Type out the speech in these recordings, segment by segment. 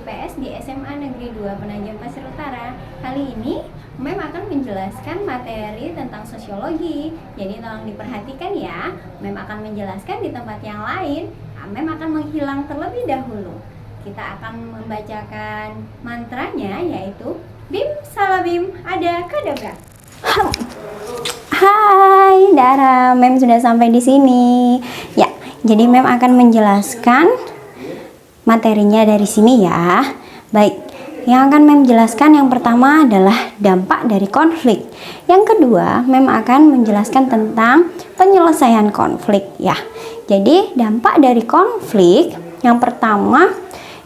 IPS di SMA Negeri 2 Penajam Pasir Utara. Kali ini Mem akan menjelaskan materi tentang sosiologi. Jadi tolong diperhatikan ya. Mem akan menjelaskan di tempat yang lain. Mem akan menghilang terlebih dahulu. Kita akan membacakan mantranya, yaitu Bim Salabim Ada Kadabra. Hai Dara, Mem sudah sampai di sini. Ya, jadi Mem akan menjelaskan materinya dari sini ya. Baik, yang akan Mem jelaskan yang pertama adalah dampak dari konflik. Yang kedua, Mem akan menjelaskan tentang penyelesaian konflik ya. Jadi dampak dari konflik yang pertama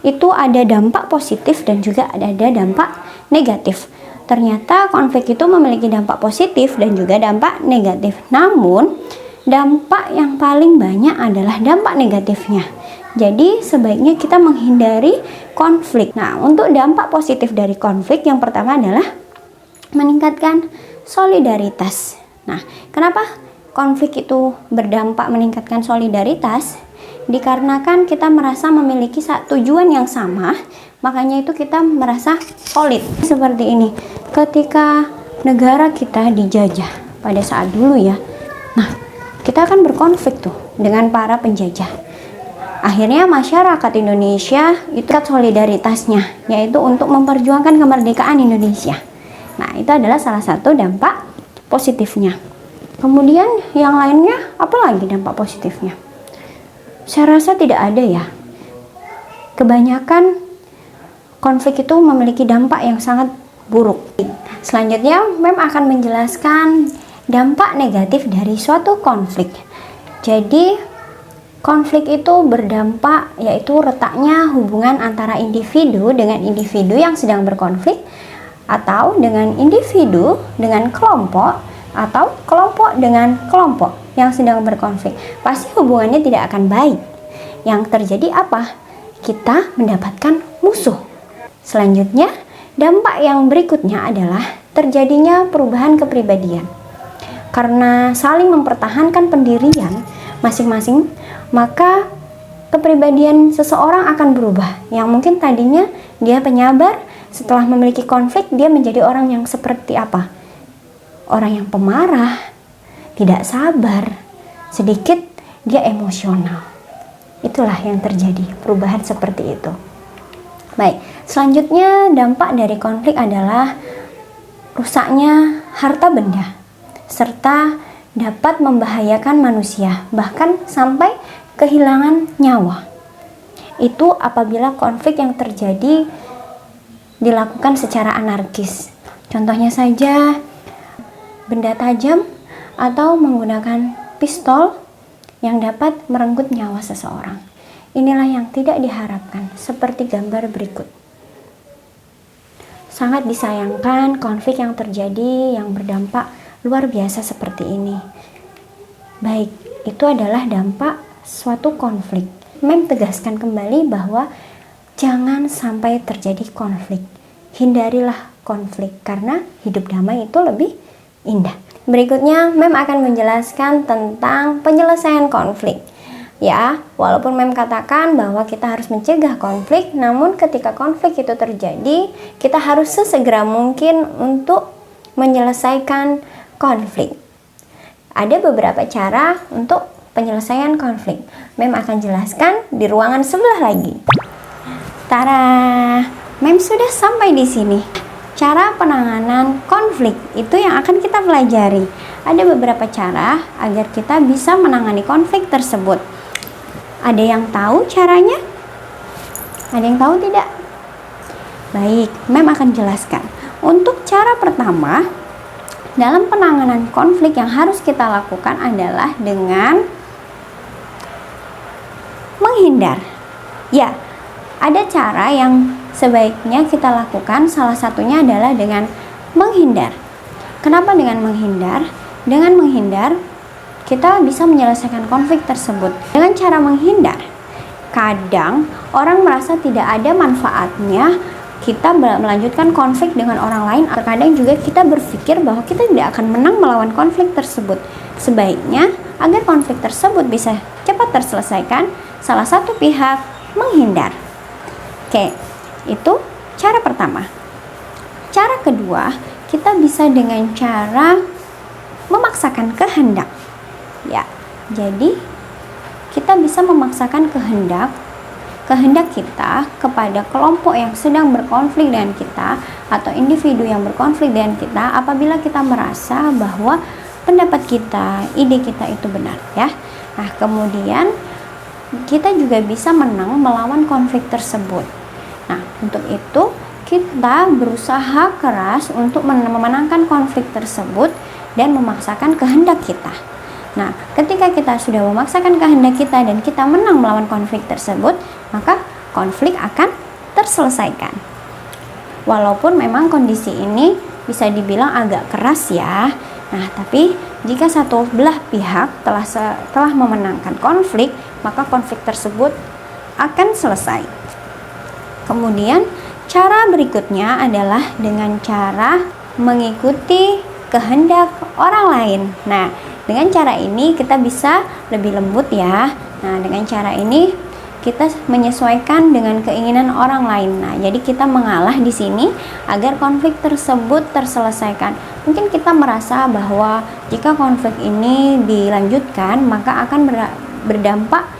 itu ada dampak positif dan juga ada dampak negatif. Ternyata konflik itu memiliki dampak positif dan juga dampak negatif. Namun dampak yang paling banyak adalah dampak negatifnya. Jadi sebaiknya kita menghindari konflik. Nah, untuk dampak positif dari konflik yang pertama adalah meningkatkan solidaritas. Nah, kenapa konflik itu berdampak meningkatkan solidaritas? Dikarenakan kita merasa memiliki tujuan yang sama, makanya itu kita merasa solid. Seperti ini, ketika negara kita dijajah pada saat dulu ya, nah kita akan berkonflik tuh dengan para penjajah. Akhirnya masyarakat Indonesia itu solidaritasnya, yaitu untuk memperjuangkan kemerdekaan Indonesia. Nah, itu adalah salah satu dampak positifnya. Kemudian yang lainnya, apa lagi dampak positifnya? Saya rasa tidak ada ya. Kebanyakan konflik itu memiliki dampak yang sangat buruk. Selanjutnya, Mem akan menjelaskan dampak negatif dari suatu konflik. Jadi konflik itu berdampak, yaitu retaknya hubungan antara individu dengan individu yang sedang berkonflik, atau dengan individu dengan kelompok, atau kelompok dengan kelompok yang sedang berkonflik. Pasti hubungannya tidak akan baik. Yang terjadi apa? Kita mendapatkan musuh. Selanjutnya, dampak yang berikutnya adalah terjadinya perubahan kepribadian. Karena saling mempertahankan pendirian masing-masing, maka kepribadian seseorang akan berubah. Yang mungkin tadinya dia penyabar, setelah memiliki konflik dia menjadi orang yang seperti apa? Orang yang pemarah, tidak sabar, sedikit dia emosional. Itulah yang terjadi, perubahan seperti itu. Baik, selanjutnya dampak dari konflik adalah rusaknya harta benda, serta dapat membahayakan manusia, bahkan sampai kehilangan nyawa. Itu apabila konflik yang terjadi dilakukan secara anarkis. Contohnya saja benda tajam atau menggunakan pistol yang dapat merenggut nyawa seseorang. Inilah yang tidak diharapkan, seperti gambar berikut. Sangat disayangkan konflik yang terjadi yang berdampak luar biasa seperti ini. Baik, itu adalah dampak suatu konflik. Mem tegaskan kembali bahwa jangan sampai terjadi konflik. Hindarilah konflik karena hidup damai itu lebih indah. Berikutnya Mem akan menjelaskan tentang penyelesaian konflik. Ya, walaupun Mem katakan bahwa kita harus mencegah konflik, namun ketika konflik itu terjadi, kita harus sesegera mungkin untuk menyelesaikan konflik. Ada beberapa cara untuk penyelesaian konflik. Mem akan jelaskan di ruangan sebelah lagi. Tara, Mem sudah sampai di sini. Cara penanganan konflik itu yang akan kita pelajari. Ada beberapa cara agar kita bisa menangani konflik tersebut. Ada yang tahu caranya? Ada yang tahu tidak? Baik, Mem akan jelaskan. Untuk cara pertama, dalam penanganan konflik yang harus kita lakukan adalah dengan menghindar. Ya, ada cara yang sebaiknya kita lakukan, salah satunya adalah dengan menghindar. Kenapa dengan menghindar? Dengan menghindar, kita bisa menyelesaikan konflik tersebut. Dengan cara menghindar, kadang orang merasa tidak ada manfaatnya kita melanjutkan konflik dengan orang lain. Terkadang juga kita berpikir bahwa kita tidak akan menang melawan konflik tersebut. Sebaiknya agar konflik tersebut bisa cepat terselesaikan, salah satu pihak menghindar. Oke, Itu cara pertama. Cara kedua, kita bisa dengan cara memaksakan kehendak. Ya, jadi kita bisa memaksakan kehendak kita kepada kelompok yang sedang berkonflik dengan kita atau individu yang berkonflik dengan kita apabila kita merasa bahwa pendapat kita, ide kita itu benar, ya. Nah, kemudian kita juga bisa menang melawan konflik tersebut. Nah, untuk itu kita berusaha keras untuk memenangkan konflik tersebut dan memaksakan kehendak kita. Nah, ketika kita sudah memaksakan kehendak kita dan kita menang melawan konflik tersebut, maka konflik akan terselesaikan. Walaupun memang kondisi ini bisa dibilang agak keras ya. Nah, tapi jika satu belah pihak telah memenangkan konflik, maka konflik tersebut akan selesai. Kemudian cara berikutnya adalah dengan cara mengikuti kehendak orang lain. Nah, dengan cara ini kita bisa lebih lembut ya. Nah, dengan cara ini kita menyesuaikan dengan keinginan orang lain. Nah, jadi kita mengalah di sini agar konflik tersebut terselesaikan. Mungkin kita merasa bahwa jika konflik ini dilanjutkan, maka akan berdampak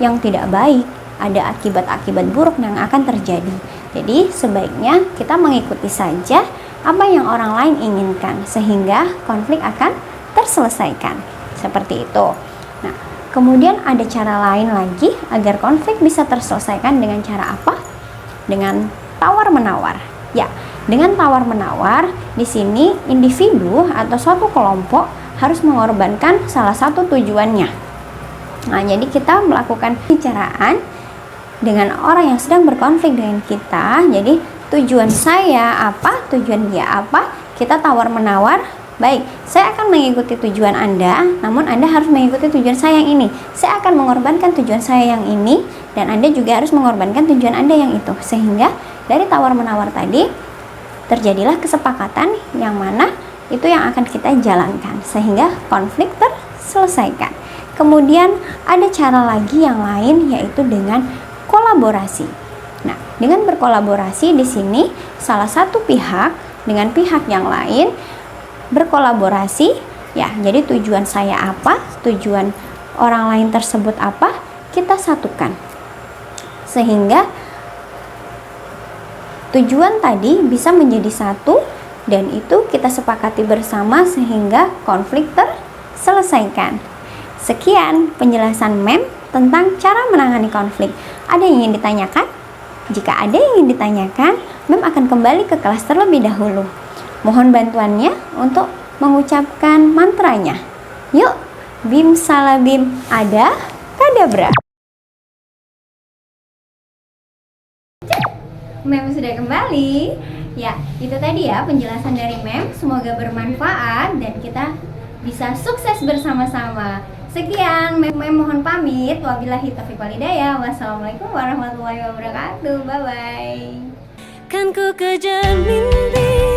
yang tidak baik. Ada akibat-akibat buruk yang akan terjadi. Jadi, sebaiknya kita mengikuti saja apa yang orang lain inginkan, sehingga konflik akan terselesaikan. Seperti itu. Nah, kemudian ada cara lain lagi agar konflik bisa terselesaikan dengan cara apa? Dengan tawar-menawar. Ya, dengan tawar-menawar, di sini individu atau suatu kelompok harus mengorbankan salah satu tujuannya. Nah, jadi kita melakukan pembicaraan dengan orang yang sedang berkonflik dengan kita. Jadi tujuan saya apa, tujuan dia apa, kita tawar-menawar. Baik, saya akan mengikuti tujuan Anda, namun Anda harus mengikuti tujuan saya yang ini. Saya akan mengorbankan tujuan saya yang ini, dan Anda juga harus mengorbankan tujuan Anda yang itu. Sehingga dari tawar-menawar tadi, terjadilah kesepakatan yang mana itu yang akan kita jalankan, sehingga konflik terselesaikan. Kemudian ada cara lagi yang lain, yaitu dengan kolaborasi. Nah, dengan berkolaborasi di sini salah satu pihak dengan pihak yang lain berkolaborasi, ya. Jadi tujuan saya apa, tujuan orang lain tersebut apa, kita satukan. Sehingga tujuan tadi bisa menjadi satu dan itu kita sepakati bersama sehingga konflik terselesaikan. Sekian penjelasan Mem tentang cara menangani konflik. Ada yang ingin ditanyakan? Jika ada yang ingin ditanyakan, Mem akan kembali ke kelas terlebih dahulu. Mohon bantuannya untuk mengucapkan mantranya. Yuk, Bim Salabim Ada Kadabra. Mem sudah kembali. Ya, itu tadi ya penjelasan dari Mem. Semoga bermanfaat dan kita bisa sukses bersama-sama. Sekian, Mem mohon pamit. Wabillahi taufiq wal hidayah. Wassalamualaikum warahmatullahi wabarakatuh. Bye bye. Kan ku kejar mimpi